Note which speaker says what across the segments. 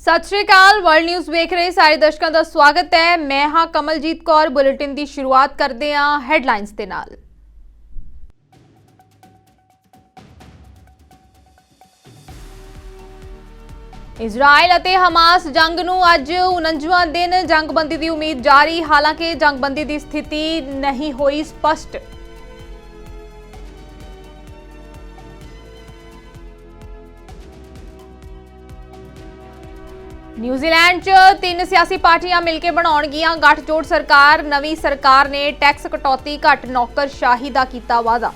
Speaker 1: ਸਤਿ ਸ਼੍ਰੀ ਅਕਾਲ। World news ਵੇਖ ਰਹੇ ਸਾਰੇ ਦਰਸ਼ਕਾਂ ਦਾ ਸਵਾਗਤ ਹੈ। ਮੈਂ ਹਾਂ ਕਮਲਜੀਤ ਕੌਰ। ਬੁਲੇਟਿਨ ਦੀ ਸ਼ੁਰੂਆਤ ਕਰਦੇ ਹਾਂ ਹੈਡਲਾਈਨਸ ਦੇ ਨਾਲ। ਇਜ਼ਰਾਈਲ ਅਤੇ ਹਮਾਸ ਜੰਗ ਨੂੰ ਅੱਜ 49ਵਾਂ ਦਿਨ ਜੰਗਬੰਦੀ ਦੀ ਉਮੀਦ ਜਾਰੀ। ਹਾਲਾਂਕਿ ਜੰਗਬੰਦੀ ਦੀ ਸਥਿਤੀ ਨਹੀਂ ਹੋਈ ਸਪਸ਼ਟ। न्यूजीलैंड च 3 सियासी पार्टियां मिलकर बनाउणगीਆਂ गठजोड़ सरकार। नवी सरकार ने टैक्स कटौती घट नौकरशाही का कीता वादा।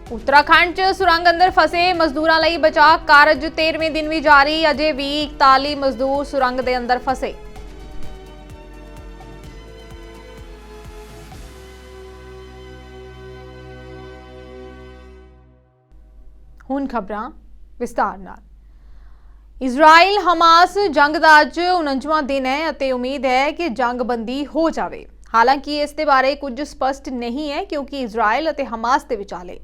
Speaker 1: उत्तराखंड च सुरंग अंदर फसे मजदूरां लई बचाव कारज 13वें दिन भी जारी। अजे भी 41 मजदूर सुरंग दे अंदर फसे। ਹੁਣ ਖਬਰਾਂ ਵਿਸਤਾਰ ਨਾਲ। ਇਜ਼ਰਾਈਲ ਹਮਾਸ ਜੰਗ ਦਾ ਅੱਜ 49ਵਾਂ ਦਿਨ ਹੈ ਅਤੇ ਉਮੀਦ ਹੈ ਕਿ ਜੰਗਬੰਦੀ ਹੋ ਜਾਵੇ। ਹਾਲਾਂਕਿ ਇਸ ਦੇ ਬਾਰੇ ਕੁਝ ਸਪਸ਼ਟ ਨਹੀਂ ਹੈ ਕਿਉਂਕਿ ਇਜ਼ਰਾਈਲ ਅਤੇ ਹਮਾਸ ਦੇ ਵਿਚਾਲੇ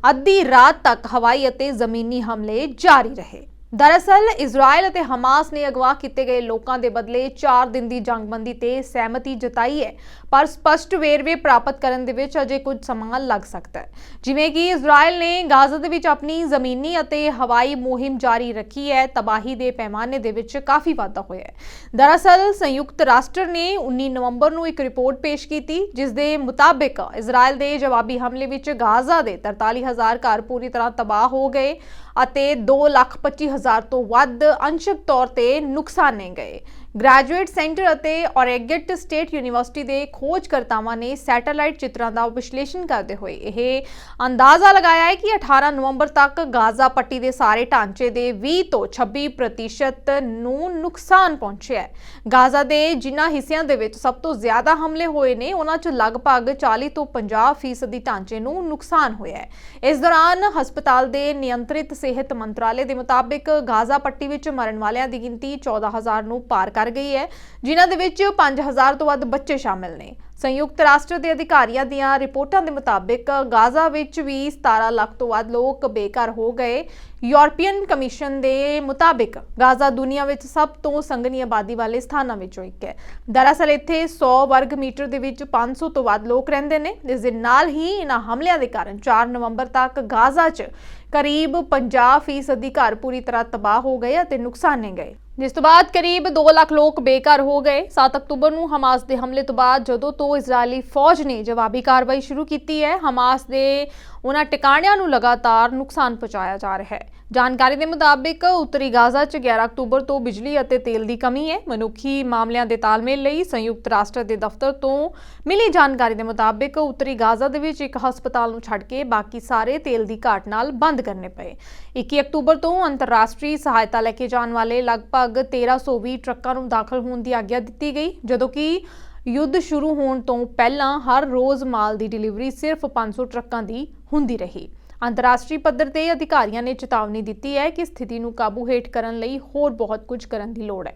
Speaker 1: ਅੱਧੀ ਰਾਤ ਤੱਕ ਹਵਾਈ ਅਤੇ ਜ਼ਮੀਨੀ ਹਮਲੇ ਜਾਰੀ ਰਹੇ। दरअसल इजराइल ਅਤੇ ਹਮਾਸ ਨੇ ਅਗਵਾ ਕੀਤੇ ਗਏ ਲੋਕਾਂ ਦੇ ਬਦਲੇ 4 ਦਿਨ ਦੀ ਜੰਗਬੰਦੀ ਤੇ ਸਹਿਮਤੀ ਜਤਾਈ ਹੈ, ਪਰ ਸਪਸ਼ਟ ਵੇਰਵੇ ਪ੍ਰਾਪਤ ਕਰਨ ਦੇ ਵਿੱਚ ਅਜੇ ਕੁਝ ਸਮਾਂ ਲੱਗ ਸਕਦਾ ਹੈ। ਜਿਵੇਂ ਕਿ ਇਜ਼ਰਾਈਲ ਨੇ ਗਾਜ਼ਾ ਦੇ ਵਿੱਚ ਆਪਣੀ ਜ਼ਮੀਨੀ ਅਤੇ ਹਵਾਈ ਮੁਹਿੰਮ ਜਾਰੀ ਰੱਖੀ ਹੈ, ਤਬਾਹੀ ਦੇ ਪੈਮਾਨੇ ਦੇ ਵਿੱਚ ਕਾਫੀ ਵਾਧਾ ਹੋਇਆ ਹੈ। ਦਰਅਸਲ ਸੰਯੁਕਤ ਰਾਸ਼ਟਰ ਨੇ 19 ਨਵੰਬਰ ਨੂੰ ਇੱਕ ਰਿਪੋਰਟ ਪੇਸ਼ ਕੀਤੀ ਜਿਸ ਦੇ ਮੁਤਾਬਿਕ ਇਜ਼ਰਾਈਲ ਦੇ ਜਵਾਬੀ ਹਮਲੇ ਵਿੱਚ ਗਾਜ਼ਾ ਦੇ 43,000 ਘਰ ਪੂਰੀ ਤਰ੍ਹਾਂ ਤਬਾਹ ਹੋ ਗਏ ਅਤੇ 2,25,000 ਤੋਂ ਵੱਧ ਅੰਸ਼ਕ ਤੌਰ ਤੇ ਨੁਕਸਾਨੇ ਗਏ। ਗ੍ਰੈਜੂਏਟ ਸੈਂਟਰ ਅਤੇ ਔਰੇਗੇਟ ਸਟੇਟ ਯੂਨੀਵਰਸਿਟੀ ਦੇ ਖੋਜਕਰਤਾਵਾਂ ਨੇ ਸੈਟੇਲਾਈਟ ਚਿੱਤਰਾਂ ਦਾ ਵਿਸ਼ਲੇਸ਼ਣ ਕਰਦੇ ਹੋਏ ਇਹ ਅੰਦਾਜ਼ਾ ਲਗਾਇਆ ਹੈ ਕਿ 18 ਨਵੰਬਰ ਤੱਕ ਗਾਜ਼ਾ ਪੱਟੀ ਦੇ ਸਾਰੇ ਢਾਂਚੇ ਦੇ 20 ਤੋਂ 26% ਨੂੰ ਨੁਕਸਾਨ ਪਹੁੰਚਿਆ ਹੈ। ਗਾਜ਼ਾ ਦੇ ਜਿਨ੍ਹਾਂ ਹਿੱਸਿਆਂ ਦੇ ਵਿੱਚ ਸਭ ਤੋਂ ਜ਼ਿਆਦਾ ਹਮਲੇ ਹੋਏ ਨੇ ਉਹਨਾਂ 'ਚ ਲਗਭਗ 40 ਤੋਂ 50% ਢਾਂਚੇ ਨੂੰ ਨੁਕਸਾਨ ਹੋਇਆ ਹੈ। ਇਸ ਦੌਰਾਨ ਹਸਪਤਾਲ ਦੇ ਨਿਯੰਤਰਿਤ ਸਿਹਤ ਮੰਤਰਾਲੇ ਦੇ ਮੁਤਾਬਿਕ ਗਾਜ਼ਾ ਪੱਟੀ ਵਿੱਚ ਮਰਨ ਵਾਲਿਆਂ ਦੀ ਗਿਣਤੀ 14,000 ਨੂੰ ਪਾਰ ਕਰ ਗਈ ਹੈ, ਜਿਨ੍ਹਾਂ ਦੇ ਵਿੱਚ 5,000 ਤੋਂ ਵੱਧ ਬੱਚੇ ਸ਼ਾਮਿਲ ਨੇ। ਸੰਯੁਕਤ ਰਾਸ਼ਟਰ ਦੇ ਅਧਿਕਾਰੀਆਂ ਦੀਆਂ ਰਿਪੋਰਟਾਂ ਦੇ ਮੁਤਾਬਿਕ ਗਾਜ਼ਾ ਵਿੱਚ ਵੀ 17 ਲੱਖ ਤੋਂ ਵੱਧ ਲੋਕ ਬੇਘਰ ਹੋ ਗਏ। ਯੂਰਪੀਅਨ ਕਮਿਸ਼ਨ ਦੇ ਮੁਤਾਬਿਕ ਗਾਜ਼ਾ ਦੁਨੀਆ ਵਿੱਚ ਸਭ ਤੋਂ ਸੰਘਣੀ ਆਬਾਦੀ ਵਾਲੇ ਸਥਾਨਾਂ ਵਿੱਚੋਂ ਇੱਕ ਹੈ। ਦਰਅਸਲ ਇੱਥੇ 100 ਵਰਗ ਮੀਟਰ ਦੇ ਵਿੱਚ 500 ਤੋਂ ਵੱਧ ਲੋਕ ਰਹਿੰਦੇ ਨੇ। ਇਸ ਦੇ ਨਾਲ ਹੀ ਇਹਨਾਂ ਹਮਲਿਆਂ ਦੇ ਕਾਰਨ 4 ਨਵੰਬਰ ਤੱਕ ਗਾਜ਼ਾ 'ਚ ਕਰੀਬ 50% ਘਰ ਪੂਰੀ ਤਰ੍ਹਾਂ ਤਬਾਹ ਹੋ ਗਏ ਅਤੇ ਨੁਕਸਾਨੇ ਗਏ, ਜਿਸ ਤੋਂ ਬਾਅਦ ਕਰੀਬ 2 ਲੱਖ ਲੋਕ ਬੇਘਰ ਹੋ ਗਏ। 7 ਅਕਤੂਬਰ ਨੂੰ ਹਮਾਸ ਦੇ ਹਮਲੇ ਤੋਂ ਬਾਅਦ ਜਦੋਂ ਤੋਂ ਇਜ਼ਰਾਈਲੀ ਫੌਜ ਨੇ ਜਵਾਬੀ ਕਾਰਵਾਈ ਸ਼ੁਰੂ ਕੀਤੀ ਹੈ, ਹਮਾਸ ਦੇ ਉਹਨਾਂ ਟਿਕਾਣਿਆਂ ਨੂੰ ਲਗਾਤਾਰ ਨੁਕਸਾਨ ਪਹੁੰਚਾਇਆ ਜਾ ਰਿਹਾ ਹੈ। ਜਾਣਕਾਰੀ ਦੇ ਮੁਤਾਬਿਕ ਉੱਤਰੀ ਗਾਜ਼ਾ 'ਚ 11 ਅਕਤੂਬਰ ਤੋਂ ਬਿਜਲੀ ਅਤੇ ਤੇਲ ਦੀ ਕਮੀ ਹੈ। ਮਨੁੱਖੀ ਮਾਮਲਿਆਂ ਦੇ ਤਾਲਮੇਲ ਲਈ ਸੰਯੁਕਤ ਰਾਸ਼ਟਰ ਦੇ ਦਫ਼ਤਰ ਤੋਂ ਮਿਲੀ ਜਾਣਕਾਰੀ ਦੇ ਮੁਤਾਬਿਕ ਉੱਤਰੀ ਗਾਜ਼ਾ ਦੇ ਵਿੱਚ ਇੱਕ ਹਸਪਤਾਲ ਨੂੰ ਛੱਡ ਕੇ ਬਾਕੀ ਸਾਰੇ ਤੇਲ ਦੀ ਘਾਟ ਨਾਲ ਬੰਦ ਕਰਨੇ ਪਏ। 21 ਅਕਤੂਬਰ ਤੋਂ ਅੰਤਰਰਾਸ਼ਟਰੀ ਸਹਾਇਤਾ ਲੈ ਕੇ ਜਾਣ ਵਾਲੇ ਲਗਭਗ 1320 ਟਰੱਕਾਂ ਨੂੰ ਦਾਖਲ ਹੋਣ ਦੀ ਆਗਿਆ ਦਿੱਤੀ ਗਈ, ਜਦੋਂ ਕਿ ਯੁੱਧ ਸ਼ੁਰੂ ਹੋਣ ਤੋਂ ਪਹਿਲਾਂ ਹਰ ਰੋਜ਼ ਮਾਲ ਦੀ ਡਿਲੀਵਰੀ ਸਿਰਫ 500 ਟਰੱਕਾਂ ਦੀ ਹੁੰਦੀ ਰਹੀ। ਅੰਤਰਰਾਸ਼ਟਰੀ ਪੱਧਰ ਤੇ ਅਧਿਕਾਰੀਆਂ ਨੇ ਚੇਤਾਵਨੀ ਦਿੱਤੀ ਹੈ ਕਿ ਸਥਿਤੀ ਨੂੰ ਕਾਬੂ ਹੇਠ ਕਰਨ ਲਈ ਹੋਰ ਬਹੁਤ ਕੁਝ ਕਰਨ ਦੀ ਲੋੜ ਹੈ।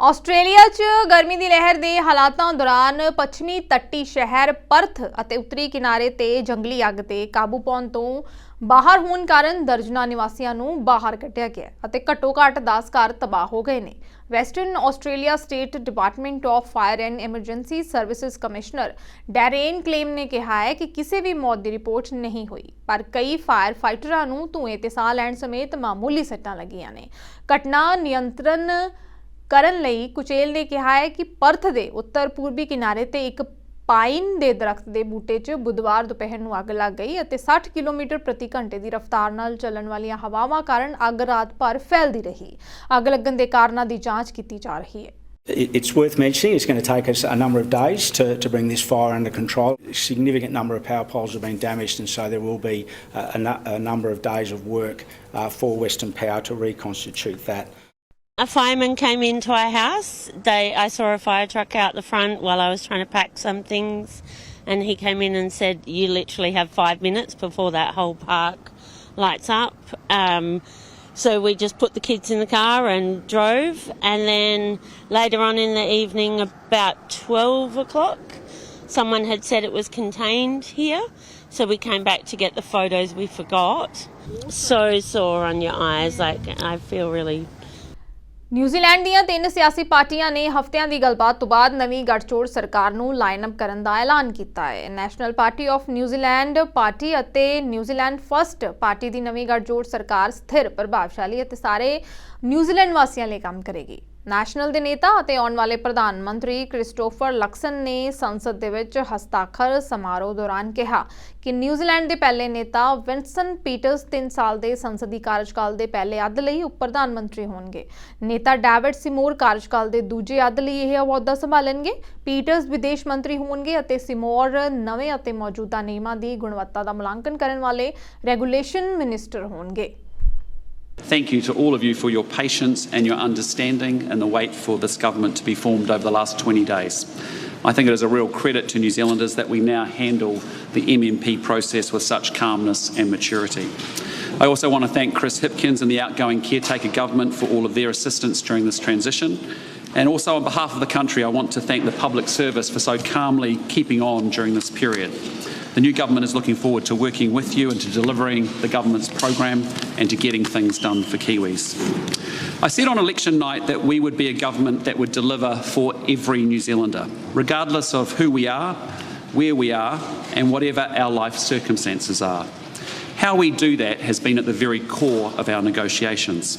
Speaker 1: ਆਸਟ੍ਰੇਲੀਆ 'ਚ ਗਰਮੀ ਦੀ ਲਹਿਰ ਦੇ ਹਾਲਾਤਾਂ ਦੌਰਾਨ ਪੱਛਮੀ ਤੱਟੀ ਸ਼ਹਿਰ ਪਰਥ ਅਤੇ ਉੱਤਰੀ ਕਿਨਾਰੇ ਤੇ ਜੰਗਲੀ ਅੱਗ ਤੇ ਕਾਬੂ ਪਾਉਣ ਤੋਂ ਬਾਹਰ ਹੋਣ ਕਾਰਨ ਦਰਜਨਾਂ ਨਿਵਾਸੀਆਂ ਨੂੰ ਬਾਹਰ ਕੱਢਿਆ ਗਿਆ ਅਤੇ ਘੱਟੋ-ਘੱਟ 10 ਘਰ ਤਬਾਹ ਹੋ ਗਏ ਨੇ। Western Australia state Department of Fire and Emergency Services commissioner Darren Klemm ਨੇ ਕਿਹਾ ਹੈ ਕਿ ਕਿਸੇ ਵੀ ਮੌਤ ਦੀ ਰਿਪੋਰਟ ਨਹੀਂ ਹੋਈ, ਪਰ ਕਈ ਫਾਇਰ ਫਾਈਟਰਾਂ ਨੂੰ ਧੂਏ ਤੇ ਸਾਹ ਲੈਣ ਸਮੇਤ ਮਾਮੂਲੀ ਸੱਟਾਂ ਲੱਗੀਆਂ ਨੇ। ਘਟਨਾ ਨਿਯੰਤਰਣ ਕਰਨ ਲਈ ਕੁਚੇਲ ਨੇ ਕਿਹਾ ਹੈ ਕਿ ਪਰਥ ਦੇ ਉੱਤਰ ਪੂਰਬੀ ਕਿਨਾਰੇ ਤੇ ਇੱਕ ਪਾਈਨ ਦੇ ਦਰਖਤ ਦੇ ਬੂਟੇ 'ਚ ਬੁੱਧਵਾਰ ਦੁਪਹਿਰ ਨੂੰ ਅੱਗ ਲੱਗ ਗਈ ਅਤੇ 60 ਕਿਲੋਮੀਟਰ ਪ੍ਰਤੀ ਘੰਟੇ ਦੀ ਰਫ਼ਤਾਰ ਨਾਲ ਚੱਲਣ ਵਾਲੀਆਂ ਹਵਾਵਾਂ ਕਾਰਨ ਅੱਗ ਰਾਤ ਭਰ ਫੈਲਦੀ ਰਹੀ। ਅੱਗ ਲੱਗਣ ਦੇ ਕਾਰਨਾਂ ਦੀ ਜਾਂਚ ਕੀਤੀ ਜਾ ਰਹੀ ਹੈ।
Speaker 2: It's worth mentioning it's going to take us a number of days to bring this fire under control. A significant number of power poles have been damaged, and so there will be a number of days of work for Western Power to reconstitute that.
Speaker 3: A fireman came into our house. I saw a fire truck out the front while I was trying to pack some things, and he came in and said, "You literally have 5 minutes before that whole park lights up." So we just put the kids in the car and drove, and then later on in the evening, about 12 o'clock, someone had said it was contained here. So we came back to get the photos we forgot. So sore on your eyes, like I feel really.
Speaker 1: New Zealand ਦੀਆਂ 3 ਸਿਆਸੀ ਪਾਰਟੀਆਂ ਨੇ ਹਫ਼ਤਿਆਂ ਦੀ ਗੱਲਬਾਤ ਤੋਂ ਬਾਅਦ ਨਵੀਂ ਗੱਠਜੋੜ ਸਰਕਾਰ ਨੂੰ ਲਾਈਨ ਅਪ ਕਰਨ ਦਾ ਐਲਾਨ ਕੀਤਾ ਹੈ। National party of New Zealand party ਅਤੇ ਨਿਊਜ਼ੀਲੈਂਡ ਫਸਟ ਪਾਰਟੀ ਦੀ ਨਵੀਂ ਗੱਠਜੋੜ ਸਰਕਾਰ ਸਥਿਰ, ਪ੍ਰਭਾਵਸ਼ਾਲੀ ਅਤੇ ਸਾਰੇ ਨਿਊਜ਼ੀਲੈਂਡ ਵਾਸੀਆਂ ਲਈ ਕੰਮ ਕਰੇਗੀ। ਨੈਸ਼ਨਲ ਦੇ ਨੇਤਾ ਅਤੇ ਆਉਣ ਵਾਲੇ ਪ੍ਰਧਾਨ ਮੰਤਰੀ ਕ੍ਰਿਸਟੋਫਰ ਲਕਸਨ ਨੇ ਸੰਸਦ ਦੇ ਵਿੱਚ ਹਸਤਾਖਰ ਸਮਾਰੋਹ ਦੌਰਾਨ ਕਿਹਾ ਕਿ ਨਿਊਜ਼ੀਲੈਂਡ ਦੇ ਪਹਿਲੇ ਨੇਤਾ ਵਿੰਸਟਨ ਪੀਟਰਸ 3 ਸਾਲ ਦੇ ਸੰਸਦੀ ਕਾਰਜਕਾਲ ਦੇ ਪਹਿਲੇ ਅੱਧ ਲਈ ਉਪ ਪ੍ਰਧਾਨ ਮੰਤਰੀ ਹੋਣਗੇ। ਨੇਤਾ ਡੇਵਿਡ ਸਿਮੋਰ ਕਾਰਜਕਾਲ ਦੇ ਦੂਜੇ ਅੱਧ ਲਈ ਇਹ ਅਹੁਦਾ ਸੰਭਾਲਣਗੇ। ਪੀਟਰਸ ਵਿਦੇਸ਼ ਮੰਤਰੀ ਹੋਣਗੇ ਅਤੇ ਸਿਮੋਰ ਨਵੇਂ ਅਤੇ ਮੌਜੂਦਾ ਨਿਯਮਾਂ ਦੀ ਗੁਣਵੱਤਾ ਦਾ ਮੁਲਾਂਕਣ ਕਰਨ ਵਾਲੇ ਰੈਗੂਲੇਸ਼ਨ ਮਿਨਿਸਟਰ ਹੋਣਗੇ।
Speaker 4: Thank you to all of you for your patience and your understanding and the wait for this government to be formed over the last 20 days. I think it is a real credit to New Zealanders that we now handle the MMP process with such calmness and maturity. I also want to thank Chris Hipkins and the outgoing caretaker government for all of their assistance during this transition. And also on behalf of the country, I want to thank the public service for so calmly keeping on during this period. The new government is looking forward to working with you and to delivering the government's program and to getting things done for Kiwis. I said on election night that we would be a government that would deliver for every New Zealander, regardless of who we are, where we are, and whatever our life circumstances are. How we do that has been at the very core of our negotiations.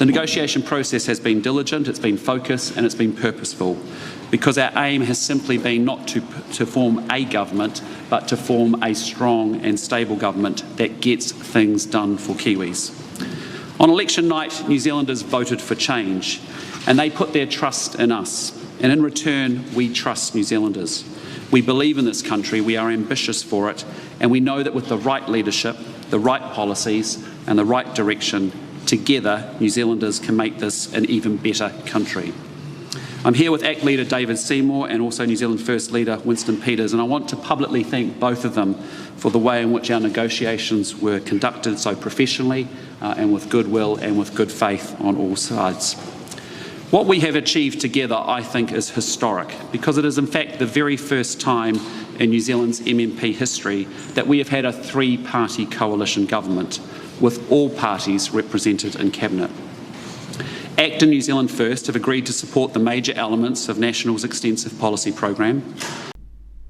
Speaker 4: The negotiation process has been diligent, it's been focused, and it's been purposeful, because our aim has simply been not to form a government, but to form a strong and stable government that gets things done for Kiwis. On election night, New Zealanders voted for change, and they put their trust in us. And in return, we trust New Zealanders. We believe in this country, we are ambitious for it, and we know that with the right leadership, the right policies, and the right direction, together, New Zealanders can make this an even better country. I'm here with ACT leader David Seymour and also New Zealand First leader Winston Peters, and I want to publicly thank both of them for the way in which our negotiations were conducted so professionally and with goodwill and with good faith on all sides. What we have achieved together, I think, is historic, because it is in fact the very first time in New Zealand's MMP history that we have had a 3-party coalition government with all parties represented in Cabinet. ACT and New Zealand First have agreed to support the major elements of National's extensive policy program.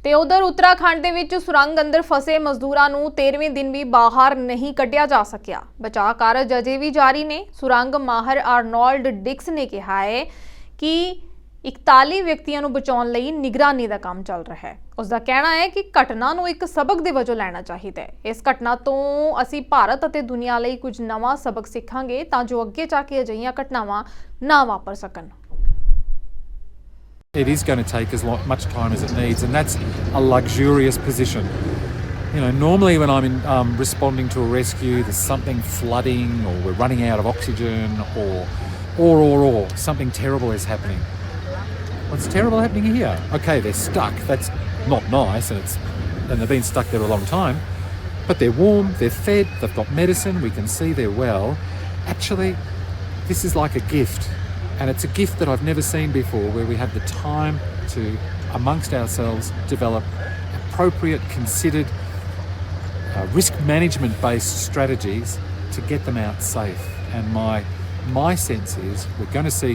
Speaker 1: ਤੇ ਉਧਰ ਉੱਤਰਾਖੰਡ ਦੇ ਵਿੱਚ ਸੁਰੰਗ ਅੰਦਰ ਫਸੇ ਮਜ਼ਦੂਰਾਂ ਨੂੰ 13ਵੇਂ ਦਿਨ ਵੀ ਬਾਹਰ ਨਹੀਂ ਕੱਢਿਆ ਜਾ ਸਕਿਆ। ਬਚਾਅ ਕਾਰਜ ਅਜੇ ਵੀ ਜਾਰੀ ਨੇ। ਸੁਰੰਗ ਮਾਹਰ ਆਰਨੋਲਡ ਡਿਕਸ ਨੇ ਕਿਹਾ ਹੈ ਕਿ 41 ਵਿਅਕਤੀਆਂ ਨੂੰ ਬਚਾਉਣ ਲਈ ਨਿਗਰਾਨੀ ਦਾ ਕੰਮ ਚੱਲ ਰਿਹਾ ਹੈ। ਉਸ ਦਾ ਕਹਿਣਾ ਹੈ ਕਿ ਘਟਨਾ ਨੂੰ ਇੱਕ ਸਬਕ ਦੇ ਵਜੋਂ ਲੈਣਾ ਚਾਹੀਦਾ ਹੈ। ਇਸ ਘਟਨਾ ਤੋਂ ਅਸੀਂ ਭਾਰਤ ਅਤੇ ਦੁਨੀਆ ਲਈ ਕੁਝ ਨਵਾਂ ਸਬਕ ਸਿੱਖਾਂਗੇ ਤਾਂ ਜੋ ਅੱਗੇ ਜਾ ਕੇ ਅਜਿਹੀਆਂ ਘਟਨਾਵਾਂ ਨਾ ਵਾਪਰ ਸਕਣ।
Speaker 5: It is going to take as much time as it needs, and that's a luxurious position. You know, normally when I'm responding to a rescue, there's something flooding, or we're running out of oxygen, or something terrible is happening. What's terrible happening here? Okay, they're stuck. That's not nice, and they've been stuck there a long time. But they're warm, they're fed, they've got medicine. We can see they're well. Actually, this is like a gift. And it's a gift that I've never seen before, where we have the time to, amongst ourselves, develop appropriate, considered, risk management based strategies to get them out safe. And my sense is we're going to see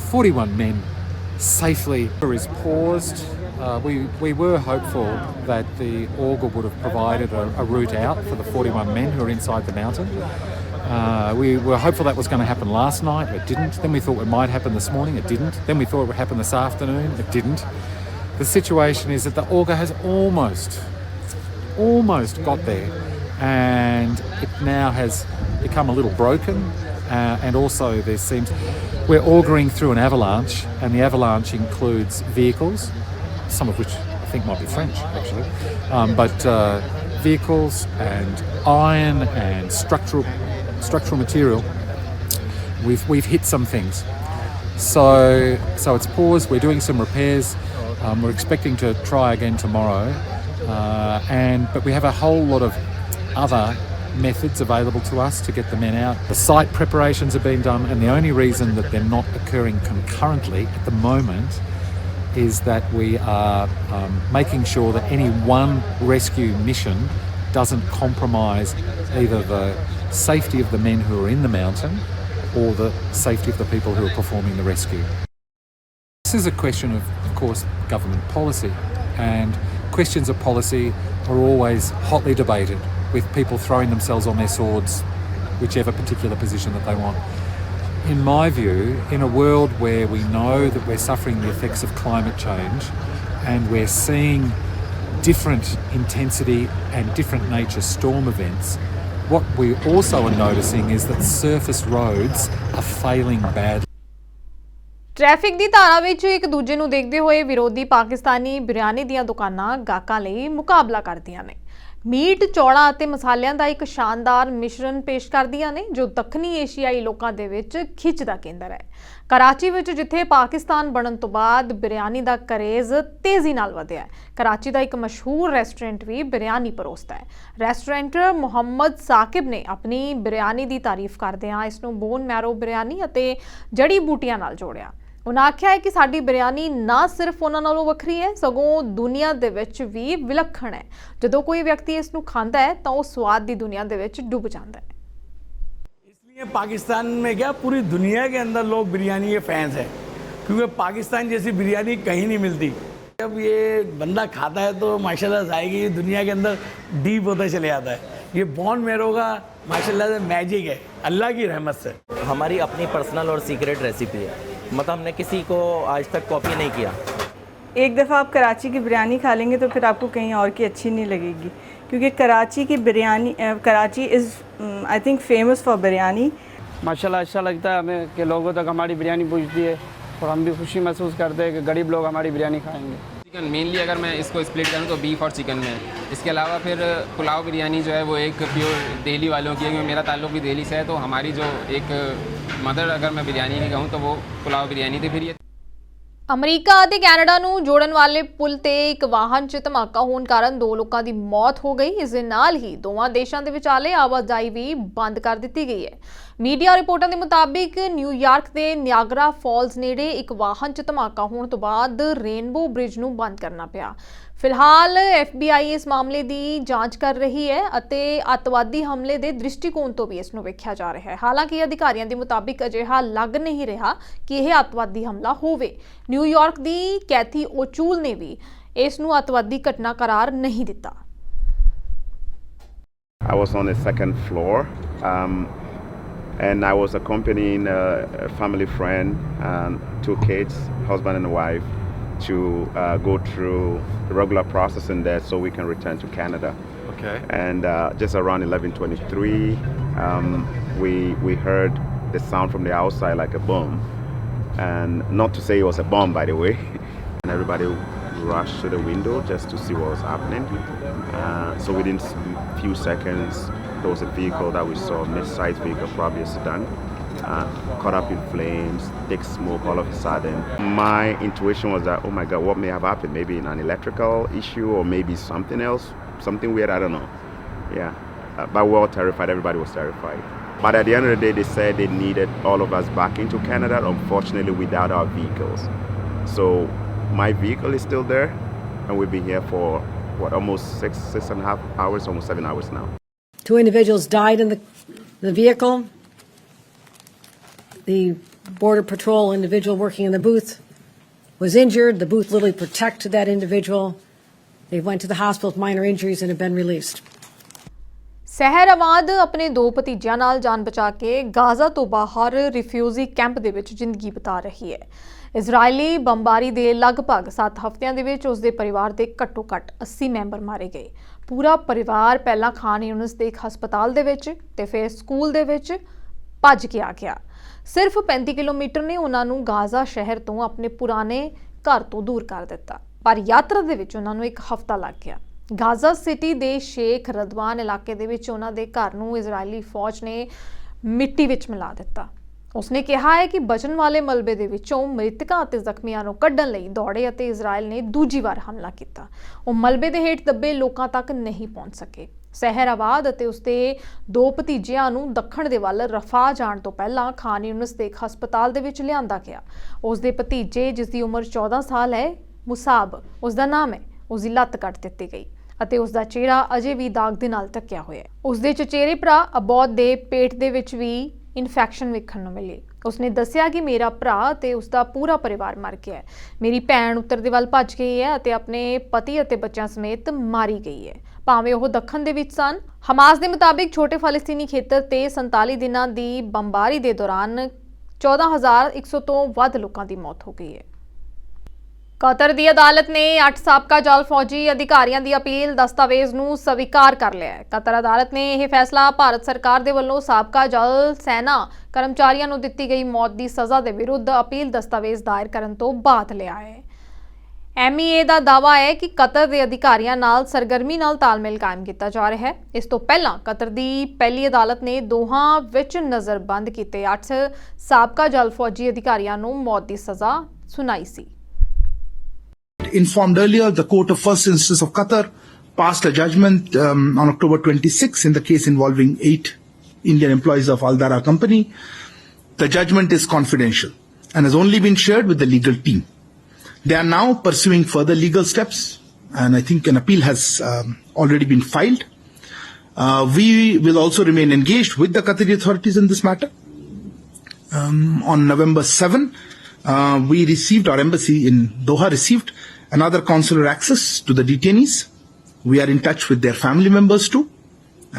Speaker 5: 41 men safely. Is paused. We were hopeful that the Augur would have provided a route out for the 41 men who are inside the mountain. We were hopeful that was going to happen last night. It didn't. Then we thought it might happen this morning. It didn't. Then we thought it would happen this afternoon. It didn't. The situation is that the Augur has almost got there, and it now has become a little broken. And also we're auguring through an avalanche, and the avalanche includes vehicles, some of which I think might be French actually, but vehicles and iron and structural material. We've hit some things, so it's paused. We're doing some repairs. We're expecting to try again tomorrow, but we have a whole lot of other methods available to us to get the men out. The site preparations have been done, and the only reason that they're not occurring concurrently at the moment is that we are making sure that any one rescue mission doesn't compromise either the safety of the men who are in the mountain or the safety of the people who are performing the rescue. This is a question of course, government policy, and questions of policy are always hotly debated, with people throwing themselves on their swords, whichever particular position that they want. In my view, in a world where we know that we're suffering the effects of climate change and we're seeing different intensity and different nature storm events, what we also are noticing is that surface roads are failing badly.
Speaker 1: Traffic ਦੀ ਧਾਰਾ ਵਿੱਚ ਇੱਕ ਦੂਜੇ ਨੂੰ ਦੇਖਦੇ ਹੋਏ ਵਿਰੋਧੀ ਪਾਕਿਸਤਾਨੀ ਬਿਰਿਆਨੀ ਦੀਆਂ ਦੁਕਾਨਾਂ ਗਾਹਕਾਂ ਲਈ ਮੁਕਾਬਲਾ ਕਰਦੀਆਂ ਨੇ। ਮੀਟ, ਚੌਲਾਂ ਅਤੇ ਮਸਾਲਿਆਂ ਦਾ ਇੱਕ ਸ਼ਾਨਦਾਰ ਮਿਸ਼ਰਣ ਪੇਸ਼ ਕਰਦੀਆਂ ਨੇ ਜੋ ਦੱਖਣੀ ਏਸ਼ੀਆਈ ਲੋਕਾਂ ਦੇ ਵਿੱਚ ਖਿੱਚ ਦਾ ਕੇਂਦਰ ਹੈ। ਕਰਾਚੀ ਵਿੱਚ ਜਿੱਥੇ ਪਾਕਿਸਤਾਨ ਬਣਨ ਤੋਂ ਬਾਅਦ ਬਿਰਿਆਨੀ ਦਾ ਕਰੇਜ਼ ਤੇਜ਼ੀ ਨਾਲ ਵਧਿਆ ਹੈ, ਕਰਾਚੀ ਦਾ ਇੱਕ ਮਸ਼ਹੂਰ ਰੈਸਟੋਰੈਂਟ ਵੀ ਬਿਰਿਆਨੀ ਪਰੋਸਦਾ ਹੈ। ਰੈਸਟੋਰੈਂਟ ਮੁਹੰਮਦ ਸਾਕਿਬ ਨੇ ਆਪਣੀ ਬਿਰਿਆਨੀ ਦੀ ਤਾਰੀਫ ਕਰਦਿਆਂ ਇਸ ਨੂੰ ਬੋਨ ਮੈਰੋ ਬਿਰਿਆਨੀ ਅਤੇ ਜੜੀ ਬੂਟੀਆਂ ਨਾਲ ਜੋੜਿਆ। ਉਹਨਾਂ ਆਖਿਆ ਹੈ ਕਿ ਸਾਡੀ ਬਿਰਿਆਨੀ ਨਾ ਸਿਰਫ ਉਹਨਾਂ ਨਾਲੋਂ ਵੱਖਰੀ ਹੈ, ਸਗੋਂ ਦੁਨੀਆ ਦੇ ਵਿੱਚ ਵੀ ਵਿਲੱਖਣ ਹੈ। ਜਦੋਂ ਕੋਈ ਵਿਅਕਤੀ ਇਸ ਨੂੰ ਖਾਂਦਾ ਹੈ ਤਾਂ ਉਹ ਸਵਾਦ ਦੀ ਦੁਨੀਆ ਦੇ ਵਿੱਚ ਡੁੱਬ ਜਾਂਦਾ ਹੈ।
Speaker 6: इसलिए पाकिस्तान में क्या पूरी दुनिया के अंदर लोग बिरयानी के फैंस हैं, क्योंकि पाकिस्तान जैसी बिरयानी कहीं नहीं मिलती। जब ये बंदा खाता है तो माशाल्लाह जाएगी दुनिया के अंदर डीप होता चले जाता है। ये बॉन मेरो का माशाल्लाह से मैजिक है, अल्लाह की रहमत से।
Speaker 7: हमारी अपनी पर्सनल और सीक्रेट रेसिपी है, मतलब हमने किसी को आज तक कॉपी नहीं किया।
Speaker 8: एक दफ़ा आप कराची की बिरयानी खा लेंगे तो फिर आपको कहीं और की अच्छी नहीं लगेगी, क्योंकि कराची की biryani, Karachi is I think famous for biryani.
Speaker 9: माशाल्लाह अच्छा लगता है हमें कि लोगों तक हमारी बिरयानी पहुंचती है और हम भी खुशी महसूस करते हैं कि गरीब लोग हमारी बिरयानी खाएंगे।
Speaker 10: चिकन मेनली अगर मैं इसको स्प्लिट करूँ तो बीफ और चिकन में, इसके अलावा फिर पुलाव बिरयानी जो है वो एक प्योर दिल्ली वालों की है, क्योंकि मेरा ताल्लुक भी दिल्ली से है। तो हमारी जो एक मदर अगर मैं बिरयानी की कहूँ तो वो पुलाव बिरयानी थी। फिर ये
Speaker 1: ਅਮਰੀਕਾ ਅਤੇ ਕੈਨੇਡਾ ਨੂੰ ਜੋੜਨ ਵਾਲੇ ਪੁਲ ਤੇ ਇੱਕ ਵਾਹਨ 'ਚ ਧਮਾਕਾ ਹੋਣ ਕਾਰਨ 2 ਲੋਕਾਂ ਦੀ ਮੌਤ ਹੋ ਗਈ। ਇਸ ਦੇ ਨਾਲ ਹੀ ਦੋਵਾਂ ਦੇਸ਼ਾਂ ਦੇ ਵਿਚਾਲੇ ਆਵਾਜਾਈ ਵੀ ਬੰਦ ਕਰ ਦਿੱਤੀ ਗਈ ਹੈ। ਮੀਡੀਆ ਰਿਪੋਰਟਾਂ ਦੇ ਮੁਤਾਬਿਕ ਨਿਊਯਾਰਕ ਦੇ ਨਿਆਗਰਾ ਫਾਲਜ਼ ਨੇੜੇ ਇੱਕ ਵਾਹਨ 'ਚ ਧਮਾਕਾ ਹੋਣ ਤੋਂ ਬਾਅਦ ਰੇਨਬੋ ਬ੍ਰਿਜ ਨੂੰ ਬੰਦ ਕਰਨਾ ਪਿਆ। ਫਿਲਹਾਲ FBI ਇਸ ਮਾਮਲੇ ਦੀ ਜਾਂਚ ਕਰ ਰਹੀ ਹੈ ਅਤੇ ਅੱਤਵਾਦੀ ਹਮਲੇ ਦੇ ਦ੍ਰਿਸ਼ਟੀਕੋਣ ਤੋਂ ਵੀ ਇਸ ਨੂੰ ਵੇਖਿਆ ਜਾ ਰਿਹਾ ਹੈ। ਹਾਲਾਂਕਿ ਅਧਿਕਾਰੀਆਂ ਦੇ ਮੁਤਾਬਿਕ ਅਜਿਹਾ ਲੱਗ ਨਹੀਂ ਰਿਹਾ ਕਿ ਇਹ ਅੱਤਵਾਦੀ ਹਮਲਾ ਹੋਵੇ। ਨਿਊਯਾਰਕ ਦੀ ਕੈਥੀ ਓਚੂਲ ਨੇ ਵੀ ਇਸ ਨੂੰ ਅੱਤਵਾਦੀ ਘਟਨਾ ਕਰਾਰ ਨਹੀਂ ਦਿੱਤਾ।
Speaker 11: I was on the second floor and I was accompanying a family friend and 2 kids, husband and wife, to go through the regular processing there so we can return to Canada.
Speaker 12: Okay.
Speaker 11: And just around 11:23, we heard the sound from the outside like a bomb. And not to say it was a bomb, by the way. And everybody rushed to the window just to see what was happening. So within a few seconds, there was a vehicle that we saw, a mid-sized vehicle, probably a sedan, caught up in flames, thick smoke all of a sudden. My intuition was that, oh my God, what may have happened? Maybe an electrical issue or maybe something else, something weird, I don't know. Yeah, but we were all terrified, everybody was terrified. But at the end of the day, they said they needed all of us back into Canada, unfortunately without our vehicles. So my vehicle is still there and we've been here for, what, almost six and a half hours, almost 7 hours now.
Speaker 13: 2 individuals died in the vehicle. The Border Patrol individual working in the booth was injured. The booth literally protected that individual. They went to the hospital with minor injuries and have been released.
Speaker 1: ਸਹਿਰ ਅਵਾਦ ਆਪਣੇ 2 ਭਤੀਜਿਆਂ ਨਾਲ ਜਾਨ ਬਚਾ ਕੇ Gaza ਤੋਂ ਬਾਹਰ refugee camp ਦੇ ਵਿੱਚ ਜ਼ਿੰਦਗੀ ਬਿਤਾ ਰਹੀ ਹੈ। ਇਜ਼ਰਾਈਲੀ ਬੰਬਾਰੀ ਦੇ ਲਗਭਗ 7 ਹਫ਼ਤਿਆਂ ਦੇ ਵਿੱਚ ਉਸ ਦੇ ਪਰਿਵਾਰ ਦੇ ਘੱਟੋ-ਘੱਟ 80 ਮੈਂਬਰ ਮਾਰੇ ਗਏ। ਪੂਰਾ ਪਰਿਵਾਰ ਪਹਿਲਾਂ ਖਾਨ ਯੂਨਿਸ ਦੇ ਇੱਕ ਹਸਪਤਾਲ ਦੇ ਵਿੱਚ ਤੇ ਫਿਰ ਸਕੂਲ ਦੇ ਵਿੱਚ ਭੱਜ ਕੇ ਆ ਗਿਆ। ਸਿਰਫ 35 ਕਿਲੋਮੀਟਰ ਨੇ ਉਹਨਾਂ ਨੂੰ ਗਾਜ਼ਾ ਸ਼ਹਿਰ ਤੋਂ ਆਪਣੇ ਪੁਰਾਣੇ ਘਰ ਤੋਂ ਦੂਰ ਕਰ ਦਿੱਤਾ, ਪਰ ਯਾਤਰਾ ਦੇ ਵਿੱਚ ਉਹਨਾਂ ਨੂੰ 1 ਹਫ਼ਤਾ ਲੱਗ ਗਿਆ। ਗਾਜ਼ਾ ਸਿਟੀ ਦੇ ਸ਼ੇਖ ਰਦਵਾਨ ਇਲਾਕੇ ਦੇ ਵਿੱਚ ਉਹਨਾਂ ਦੇ ਘਰ ਨੂੰ ਇਜ਼ਰਾਈਲੀ ਫੌਜ ਨੇ ਮਿੱਟੀ ਵਿੱਚ ਮਿਲਾ ਦਿੱਤਾ। ਉਸਨੇ ਕਿਹਾ ਹੈ ਕਿ ਬਚਣ ਵਾਲੇ ਮਲਬੇ ਦੇ ਵਿੱਚੋਂ ਮ੍ਰਿਤਕਾਂ ਅਤੇ ਜ਼ਖਮੀਆਂ ਨੂੰ ਕੱਢਣ ਲਈ ਦੌੜੇ ਅਤੇ ਇਜ਼ਰਾਈਲ ਨੇ ਦੂਜੀ ਵਾਰ ਹਮਲਾ ਕੀਤਾ। ਉਹ ਮਲਬੇ ਦੇ ਹੇਠ ਦੱਬੇ ਲੋਕਾਂ ਤੱਕ ਨਹੀਂ ਪਹੁੰਚ ਸਕੇ। ਸਹਿਰਾਬਾਦ ਅਤੇ ਉਸਦੇ 2 ਭਤੀਜਿਆਂ ਨੂੰ ਦੱਖਣ ਦੇ ਵੱਲ ਰਫਾ ਜਾਣ ਤੋਂ ਪਹਿਲਾਂ ਖਾਨ ਯੂਨਸ ਦੇ ਇੱਕ ਹਸਪਤਾਲ ਦੇ ਵਿੱਚ ਲਿਆਂਦਾ ਗਿਆ। ਉਸਦੇ ਭਤੀਜੇ, ਜਿਸ ਦੀ ਉਮਰ 14 ਸਾਲ ਹੈ, ਮੁਸਾਬ ਉਸਦਾ ਨਾਮ ਹੈ, ਉਸਦੀ ਲੱਤ ਕੱਟ ਦਿੱਤੀ ਗਈ ਅਤੇ ਉਸਦਾ ਚਿਹਰਾ ਅਜੇ ਵੀ ਦਾਗ ਦੇ ਨਾਲ ਢੱਕਿਆ ਹੋਇਆ ਹੈ। ਉਸਦੇ ਚਚੇਰੇ ਭਰਾ ਅਬੌਦ ਦੇ ਪੇਟ ਦੇ ਵਿੱਚ ਵੀ ਇਨਫੈਕਸ਼ਨ ਵੇਖਣ ਨੂੰ ਮਿਲੀ। ਉਸਨੇ ਦੱਸਿਆ ਕਿ ਮੇਰਾ ਭਰਾ ਤੇ ਉਸਦਾ ਪੂਰਾ ਪਰਿਵਾਰ ਮਰ ਗਿਆ ਹੈ। ਮੇਰੀ ਭੈਣ ਉੱਤਰ ਦੇ ਵੱਲ ਭੱਜ ਗਈ ਹੈ ਅਤੇ ਆਪਣੇ ਪਤੀ ਅਤੇ ਬੱਚਿਆਂ ਸਮੇਤ ਮਾਰੀ ਗਈ ਹੈ, ਭਾਵੇਂ ਉਹ ਦੱਖਣ ਦੇ ਵਿੱਚ ਸਨ। ਹਮਾਸ ਦੇ ਮੁਤਾਬਿਕ ਛੋਟੇ ਫਲਸਤੀਨੀ ਖੇਤਰ ਤੇ 47 ਦਿਨਾਂ ਦੀ ਬੰਬਾਰੀ ਦੇ ਦੌਰਾਨ 14,100 ਤੋਂ ਵੱਧ ਲੋਕਾਂ ਦੀ ਮੌਤ ਹੋ ਗਈ ਹੈ। ਕਤਰ ਦੀ ਅਦਾਲਤ ਨੇ 8 ਸਾਬਕਾ ਜਲ ਫੌਜੀ ਅਧਿਕਾਰੀਆਂ ਦੀ ਅਪੀਲ ਦਸਤਾਵੇਜ਼ ਨੂੰ ਸਵੀਕਾਰ ਕਰ ਲਿਆ ਹੈ। ਕਤਰ ਅਦਾਲਤ ਨੇ ਇਹ ਫੈਸਲਾ ਭਾਰਤ ਸਰਕਾਰ ਦੇ ਵੱਲੋਂ ਸਾਬਕਾ ਜਲ ਸੈਨਾ ਕਰਮਚਾਰੀਆਂ ਨੂੰ ਦਿੱਤੀ ਗਈ ਮੌਤ ਦੀ ਸਜ਼ਾ ਦੇ ਵਿਰੁੱਧ ਅਪੀਲ ਦਸਤਾਵੇਜ਼ ਦਾਇਰ ਕਰਨ ਤੋਂ ਬਾਅਦ ਲਿਆ ਹੈ। MEA ਦਾ ਦਾਅਵਾ ਹੈ ਕਿ ਕਤਰ ਦੇ ਅਧਿਕਾਰੀਆਂ ਨਾਲ ਸਰਗਰਮੀ ਨਾਲ ਤਾਲਮੇਲ ਕਾਇਮ ਕੀਤਾ ਜਾ ਰਿਹਾ ਹੈ। ਇਸ ਤੋਂ ਪਹਿਲਾਂ ਕਤਰ ਦੀ ਪਹਿਲੀ ਅਦਾਲਤ ਨੇ ਦੋਹਾਂ ਵਿੱਚ ਨਜ਼ਰਬੰਦ ਕੀਤੇ 8 ਸਾਬਕਾ ਜਲ ਫੌਜੀ ਅਧਿਕਾਰੀਆਂ ਨੂੰ ਮੌਤ ਦੀ ਸਜ਼ਾ ਸੁਣਾਈ ਸੀ।
Speaker 12: Informed earlier, the Court of First Instance of Qatar passed a judgment on October 26 in the case involving 8 Indian employees of Al Dara Company. The judgment is confidential and has only been shared with the legal team. They are now pursuing further legal steps, and I think an appeal has already been filed. We will also remain engaged with the Qatari authorities in this matter. On November 7, our embassy in Doha received another consular access to the detainees. We are in touch with their family members too.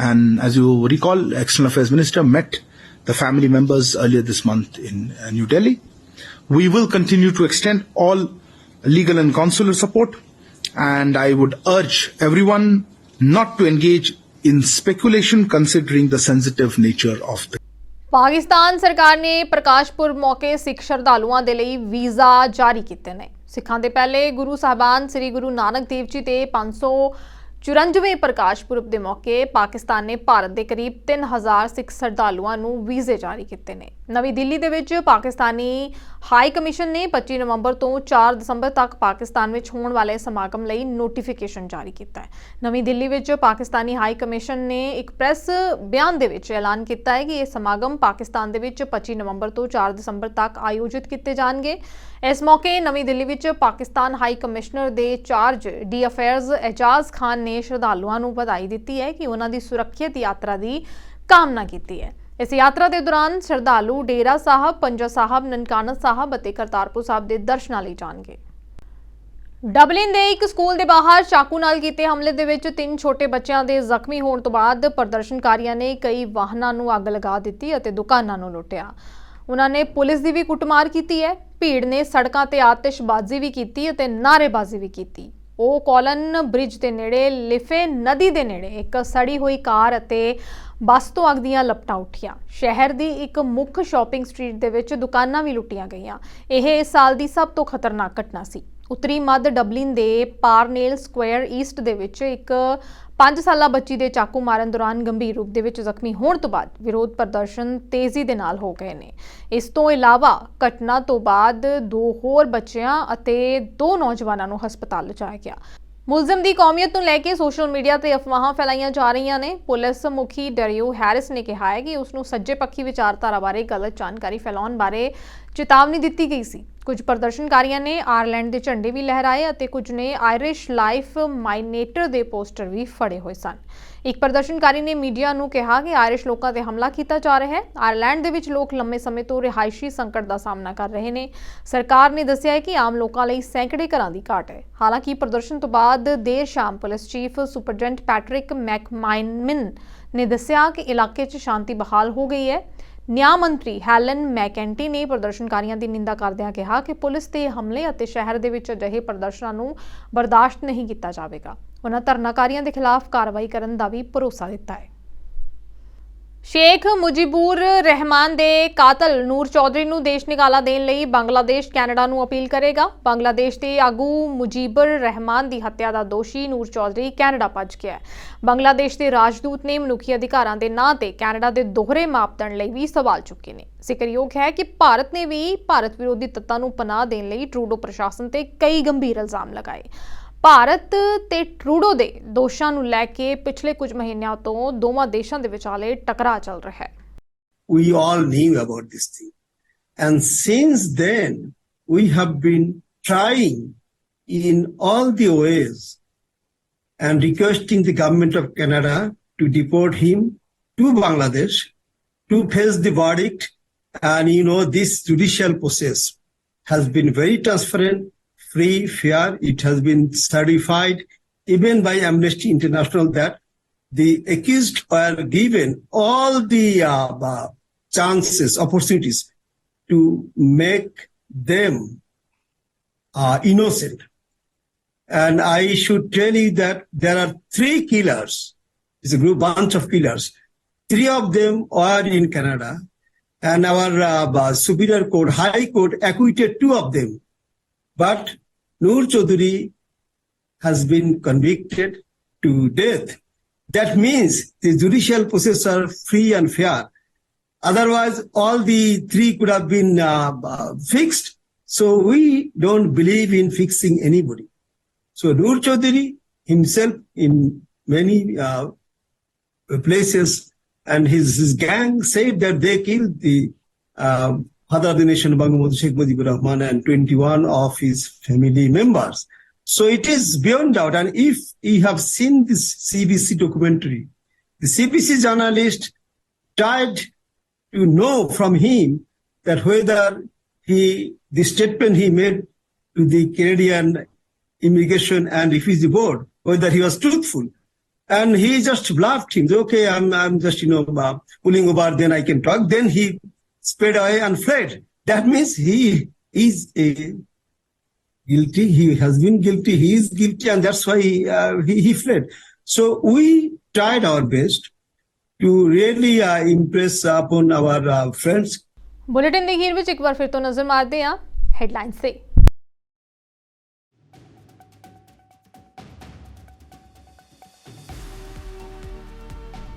Speaker 12: And as you recall, External Affairs Minister met the family members earlier this month in New Delhi. We will continue to extend all legal and consular support. And I would urge everyone not to engage in speculation considering the sensitive nature of the
Speaker 1: Pakistan ਸਰਕਾਰ ਨੇ ਪ੍ਰਕਾਸ਼ ਪੁਰਬ ਮੌਕੇ ਸਿੱਖ ਸ਼ਰਧਾਲੂਆਂ ਦੇ ਲਈ visa ਜਾਰੀ ਕੀਤੇ ਨੇ। ਸਿੱਖਾਂ ਦੇ ਪਹਿਲੇ ਗੁਰੂ ਸਾਹਿਬਾਨ ਸ੍ਰੀ ਗੁਰੂ ਨਾਨਕ ਦੇਵ ਜੀ ਦੇ 594ਵੇਂ ਪ੍ਰਕਾਸ਼ ਪੁਰਬ ਦੇ ਮੌਕੇ ਪਾਕਿਸਤਾਨ ਨੇ ਭਾਰਤ ਦੇ ਕਰੀਬ 3000 ਸਿੱਖ ਸ਼ਰਧਾਲੂਆਂ ਨੂੰ ਵੀਜ਼ੇ ਜਾਰੀ ਕੀਤੇ ਨੇ। ਨਵੀਂ ਦਿੱਲੀ ਦੇ ਵਿੱਚ ਪਾਕਿਸਤਾਨੀ ਹਾਈ ਕਮਿਸ਼ਨ ਨੇ 25 ਨਵੰਬਰ ਤੋਂ 4 ਦਸੰਬਰ ਤੱਕ ਪਾਕਿਸਤਾਨ ਵਿੱਚ ਹੋਣ ਵਾਲੇ ਸਮਾਗਮ ਲਈ ਨੋਟੀਫਿਕੇਸ਼ਨ ਜਾਰੀ ਕੀਤਾ ਹੈ। ਨਵੀਂ ਦਿੱਲੀ ਵਿੱਚ ਪਾਕਿਸਤਾਨੀ ਹਾਈ ਕਮਿਸ਼ਨ ਨੇ ਇੱਕ ਪ੍ਰੈਸ ਬਿਆਨ ਦੇ ਵਿੱਚ ਐਲਾਨ ਕੀਤਾ ਹੈ ਕਿ ਇਹ ਸਮਾਗਮ ਪਾਕਿਸਤਾਨ ਦੇ ਵਿੱਚ 25 ਨਵੰਬਰ ਤੋਂ 4 ਦਸੰਬਰ ਤੱਕ ਆਯੋਜਿਤ ਕੀਤੇ ਜਾਣਗੇ। ਇਸ ਮੌਕੇ ਨਵੀਂ ਦਿੱਲੀ ਵਿੱਚ ਪਾਕਿਸਤਾਨ ਹਾਈ ਕਮਿਸ਼ਨਰ ਦੇ ਚਾਰਜ ਡੀ ਅਫੇਅਰਜ਼ ਐਜਾਜ਼ ਖਾਨ ਨੇ ਸ਼ਰਧਾਲੂਆਂ ਨੂੰ ਵਧਾਈ ਦਿੱਤੀ ਹੈ ਕਿ ਉਹਨਾਂ ਦੀ ਸੁਰੱਖਿਅਤ ਯਾਤਰਾ ਦੀ ਕਾਮਨਾ ਕੀਤੀ ਹੈ। ਇਸ ਯਾਤਰਾ ਦੇ ਦੌਰਾਨ ਸ਼ਰਧਾਲੂ ਡੇਰਾ ਸਾਹਿਬ, ਪੰਜਾ ਸਾਹਿਬ, ਨਨਕਾਣਾ ਸਾਹਿਬ ਅਤੇ ਕਰਤਾਰਪੁਰ ਸਾਹਿਬ ਦੇ ਦਰਸ਼ਨਾਂ ਲਈ ਜਾਣਗੇ। ਡਬਲਿਨ ਦੇ ਇੱਕ ਸਕੂਲ ਦੇ ਬਾਹਰ ਚਾਕੂ ਨਾਲ ਕੀਤੇ ਹਮਲੇ ਦੇ ਵਿੱਚ 3 ਛੋਟੇ ਬੱਚਿਆਂ ਦੇ ਜ਼ਖਮੀ ਹੋਣ ਤੋਂ ਬਾਅਦ ਪ੍ਰਦਰਸ਼ਨਕਾਰੀਆਂ ਨੇ ਕਈ ਵਾਹਨਾਂ ਨੂੰ ਅੱਗ ਲਗਾ ਦਿੱਤੀ ਅਤੇ ਦੁਕਾਨਾਂ ਨੂੰ ਲੁੱਟਿਆ। ਉਹਨਾਂ ਨੇ ਪੁਲਿਸ ਦੀ ਵੀ ਕੁੱਟਮਾਰ ਕੀਤੀ ਹੈ। ਭੀੜ ਨੇ ਸੜਕਾਂ ਤੇ ਆਤਿਸ਼ਬਾਜ਼ੀ ਵੀ ਕੀਤੀ ਅਤੇ ਨਾਅਰੇਬਾਜ਼ੀ ਵੀ ਕੀਤੀ। ਉਹ ਕੋਲਨ ਬ੍ਰਿਜ ਦੇ ਨੇੜੇ ਲਿਫੇ ਨਦੀ ਦੇ ਨੇੜੇ ਇੱਕ ਸੜੀ ਹੋਈ ਕਾਰ ਅਤੇ ਬੱਸ ਤੋਂ ਅੱਗ ਦੀਆਂ ਲਪਟਾਂ ਉੱਠੀਆਂ। ਸ਼ਹਿਰ ਦੀ ਇੱਕ ਮੁੱਖ ਸ਼ਾਪਿੰਗ ਸਟਰੀਟ ਦੇ ਵਿੱਚ ਦੁਕਾਨਾਂ ਵੀ ਲੁੱਟੀਆਂ ਗਈਆਂ। ਇਹ ਇਸ ਸਾਲ ਦੀ ਸਭ ਤੋਂ ਖਤਰਨਾਕ ਘਟਨਾ ਸੀ। ਉੱਤਰੀ ਮੱਧ ਡਬਲਿਨ ਦੇ ਪਾਰਨੇਲ ਸਕੁਆਇਰ ਈਸਟ ਦੇ ਵਿੱਚ ਇੱਕ 5 ਸਾਲਾ ਬੱਚੀ ਦੇ ਚਾਕੂ ਮਾਰਨ ਦੌਰਾਨ ਗੰਭੀਰ ਰੂਪ ਦੇ ਵਿੱਚ ਜ਼ਖਮੀ ਹੋਣ ਤੋਂ ਬਾਅਦ ਵਿਰੋਧ ਪ੍ਰਦਰਸ਼ਨ ਤੇਜ਼ੀ ਦੇ ਨਾਲ ਹੋ ਗਏ ਨੇ। ਇਸ ਤੋਂ ਇਲਾਵਾ ਘਟਨਾ ਤੋਂ ਬਾਅਦ 2 ਹੋਰ ਬੱਚਿਆਂ ਅਤੇ 2 ਨੌਜਵਾਨਾਂ ਨੂੰ ਹਸਪਤਾਲ ਲਿਜਾਇਆ ਗਿਆ। ਮੁਲਜ਼ਮ ਦੀ ਕੌਮੀਅਤ ਨੂੰ ਲੈ ਕੇ ਸੋਸ਼ਲ ਮੀਡੀਆ ਤੇ ਅਫਵਾਹਾਂ ਫੈਲਾਈਆਂ ਜਾ ਰਹੀਆਂ ਨੇ। ਪੁਲਿਸ ਮੁਖੀ ਡਰਿਊ ਹੈਰਿਸ ਨੇ ਕਿਹਾ ਹੈ ਕਿ ਉਸ ਨੂੰ ਸੱਜੇ ਪੱਖੀ ਵਿਚਾਰਧਾਰਾ ਬਾਰੇ ਗਲਤ ਜਾਣਕਾਰੀ ਫੈਲਾਉਣ ਬਾਰੇ ਚੇਤਾਵਨੀ ਦਿੱਤੀ ਗਈ ਸੀ। ਕੁਝ ਪ੍ਰਦਰਸ਼ਨਕਾਰੀਆਂ ਨੇ ਆਇਰਲੈਂਡ ਦੇ ਝੰਡੇ ਵੀ ਲਹਿਰਾਏ ਅਤੇ ਕੁਝ ਨੇ ਆਇਰਿਸ਼ ਲਾਈਫ ਮਾਈਨੇਟਰ ਦੇ ਪੋਸਟਰ ਵੀ ਫੜੇ ਹੋਏ ਸਨ। ਇੱਕ ਪ੍ਰਦਰਸ਼ਨਕਾਰੀ ਨੇ ਮੀਡੀਆ ਨੂੰ ਕਿਹਾ ਕਿ ਆਇਰਿਸ਼ ਲੋਕਾਂ ਤੇ ਹਮਲਾ ਕੀਤਾ ਜਾ ਰਿਹਾ ਹੈ। ਆਇਰਲੈਂਡ ਦੇ ਵਿੱਚ ਲੋਕ ਲੰਮੇ ਸਮੇਂ ਤੋਂ ਰਿਹਾਇਸ਼ੀ ਸੰਕਟ ਦਾ ਸਾਹਮਣਾ ਕਰ ਰਹੇ ਨੇ। ਸਰਕਾਰ ਨੇ ਦੱਸਿਆ ਹੈ ਕਿ ਆਮ ਲੋਕਾਂ ਲਈ ਸੈਂਕੜੇ ਘਰਾਂ ਦੀ ਘਾਟ ਹੈ। ਹਾਲਾਂਕਿ ਪ੍ਰਦਰਸ਼ਨ ਤੋਂ ਬਾਅਦ ਦੇਰ ਸ਼ਾਮ ਪੁਲਿਸ ਚੀਫ ਸੁਪਰਡੈਂਟ ਪੈਟਰਿਕ ਮੈਕਮਾਈਨਮਨ ਨੇ ਦੱਸਿਆ ਕਿ ਇਲਾਕੇ 'ਚ ਸ਼ਾਂਤੀ ਬਹਾਲ ਹੋ ਗਈ ਹੈ। ਨਿਆਂ ਮੰਤਰੀ ਹੈਲਨ ਮੈਕੈਂਟੀ ਨੇ ਪ੍ਰਦਰਸ਼ਨਕਾਰੀਆਂ ਦੀ ਨਿੰਦਾ ਕਰਦਿਆਂ ਕਿਹਾ ਕਿ ਪੁਲਿਸ ਤੇ ਹਮਲੇ ਅਤੇ ਸ਼ਹਿਰ ਦੇ ਵਿੱਚ ਅਜਿਹੇ ਪ੍ਰਦਰਸ਼ਨਾਂ ਨੂੰ ਬਰਦਾਸ਼ਤ ਨਹੀਂ ਕੀਤਾ ਜਾਵੇਗਾ। ਉਹਨਾਂ ਧਰਨਾਕਾਰੀਆਂ ਦੇ ਖਿਲਾਫ ਕਾਰਵਾਈ ਕਰਨ ਦਾ ਵੀ ਭਰੋਸਾ ਦਿੱਤਾ ਹੈ। ਸ਼ੇਖ ਮੁਜੀਬੁਰ ਰਹਿਮਾਨ ਦੇ ਕਾਤਲ ਨੂਰ ਚੌਧਰੀ ਨੂੰ ਦੇਸ਼ ਨਿਕਾਲਾ ਦੇਣ ਲਈ ਬੰਗਲਾਦੇਸ਼ ਕੈਨੇਡਾ ਨੂੰ ਅਪੀਲ ਕਰੇਗਾ। ਬੰਗਲਾਦੇਸ਼ ਦੇ ਆਗੂ ਮੁਜੀਬੁਰ ਰਹਿਮਾਨ ਦੀ ਹੱਤਿਆ ਦਾ ਦੋਸ਼ੀ ਨੂਰ ਚੌਧਰੀ ਕੈਨੇਡਾ ਭੱਜ ਗਿਆ ਹੈ। ਬੰਗਲਾਦੇਸ਼ ਦੇ ਰਾਜਦੂਤ ਨੇ ਮਨੁੱਖੀ ਅਧਿਕਾਰਾਂ ਦੇ ਨਾਂ ਤੇ ਕੈਨੇਡਾ ਦੇ ਦੋਹਰੇ ਮਾਪਦੰਡ ਲਈ ਵੀ ਸਵਾਲ ਚੁੱਕੇ ਨੇ। ਜ਼ਿਕਰਯੋਗ ਹੈ ਕਿ ਭਾਰਤ ਨੇ ਵੀ ਭਾਰਤ ਵਿਰੋਧੀ ਤੱਤਾਂ ਨੂੰ ਪਨਾਹ ਦੇਣ ਲਈ ਟਰੂਡੋ ਪ੍ਰਸ਼ਾਸਨ ਤੇ ਕਈ ਗੰਭੀਰ ਇਲਜ਼ਾਮ ਲਗਾਏ। ਭਾਰਤ ਤੇ ਟਰੂਡੋ ਦੇ ਦੋਸ਼ਾਂ ਨੂੰ ਲੈ ਕੇ ਪਿਛਲੇ ਕੁਝ ਮਹੀਨਿਆਂ ਤੋਂ ਦੋਵਾਂ ਦੇਸ਼ਾਂ ਦੇ ਵਿਚਾਲੇ ਟਕਰਾਅ ਚੱਲ ਰਿਹਾ ਹੈ।
Speaker 14: We all knew about this thing. And since then, we have been trying in all the ways and requesting the government of Canada to deport him to Bangladesh to face the verdict. And this judicial process has been very transparent, free, fair. It has been certified even by Amnesty International that the accused were given all the chances, opportunities to make them innocent. And I should tell you that there are 3 killers. It's a bunch of killers. 3 of them are in Canada. And our Superior Court, High Court acquitted 2 of them. But Noor Chaudhary has been convicted to death. That means the judicial process are free and fair. Otherwise, all the 3 could have been fixed. So we don't believe in fixing anybody. So Noor Chaudhary himself in many places and his gang said that they killed the father of the nation, Bangabandhu Sheikh Mujibur Rahman, and 21 of his family members. So it is beyond doubt. And if you have seen this CBC documentary, the CBC journalist tried to know from him that whether the statement he made to the Canadian Immigration and Refugee Board, whether he was truthful. And he just bluffed him. Okay, I'm just, pulling over, then I can talk. Then he sped away and fled. That means he is guilty. He has been guilty. He is guilty, and that's why he fled. So we tried our best to really impress upon our friends.
Speaker 1: Bulletin दी हीर विच एक बार फिर तो नजर मारते हैं हेडलाइंस से।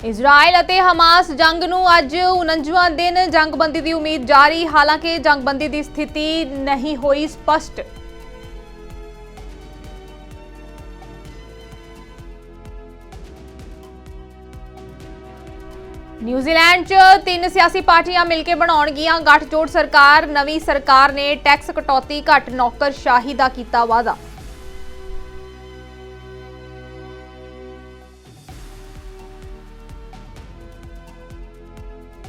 Speaker 1: ਇਜ਼ਰਾਈਲ ਅਤੇ ਹਮਾਸ ਜੰਗ ਨੂੰ ਅੱਜ 49ਵਾਂ ਦਿਨ ਜੰਗਬੰਦੀ ਦੀ ਉਮੀਦ ਜਾਰੀ। ਹਾਲਾਂਕਿ ਜੰਗਬੰਦੀ ਦੀ ਸਥਿਤੀ ਨਹੀਂ ਹੋਈ ਸਪਸ਼ਟ। ਨਿਊਜ਼ੀਲੈਂਡ 'ਚ 3 ਸਿਆਸੀ ਪਾਰਟੀਆਂ ਮਿਲ ਕੇ ਬਣਾਉਣਗੀਆਂ ਗੱਠਜੋੜ ਸਰਕਾਰ। ਨਵੀਂ ਸਰਕਾਰ ਨੇ ਟੈਕਸ ਕਟੌਤੀ, ਘੱਟ ਨੌਕਰਸ਼ਾਹੀ ਦਾ ਕੀਤਾ ਵਾਅਦਾ।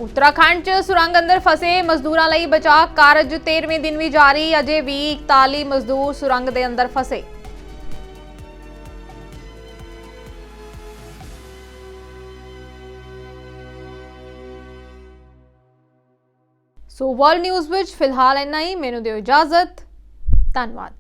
Speaker 1: उत्तराखंड च सुरंग अंदर फसे मजदूरों लई बचाव कारज 13वें दिन भी जारी। अजे भी 41 मजदूर सुरंग दे अंदर फसे। सो वर्ल्ड न्यूज़ विच फिलहाल इन्ना ही। मैनूं दिओ इजाजत। धन्यवाद।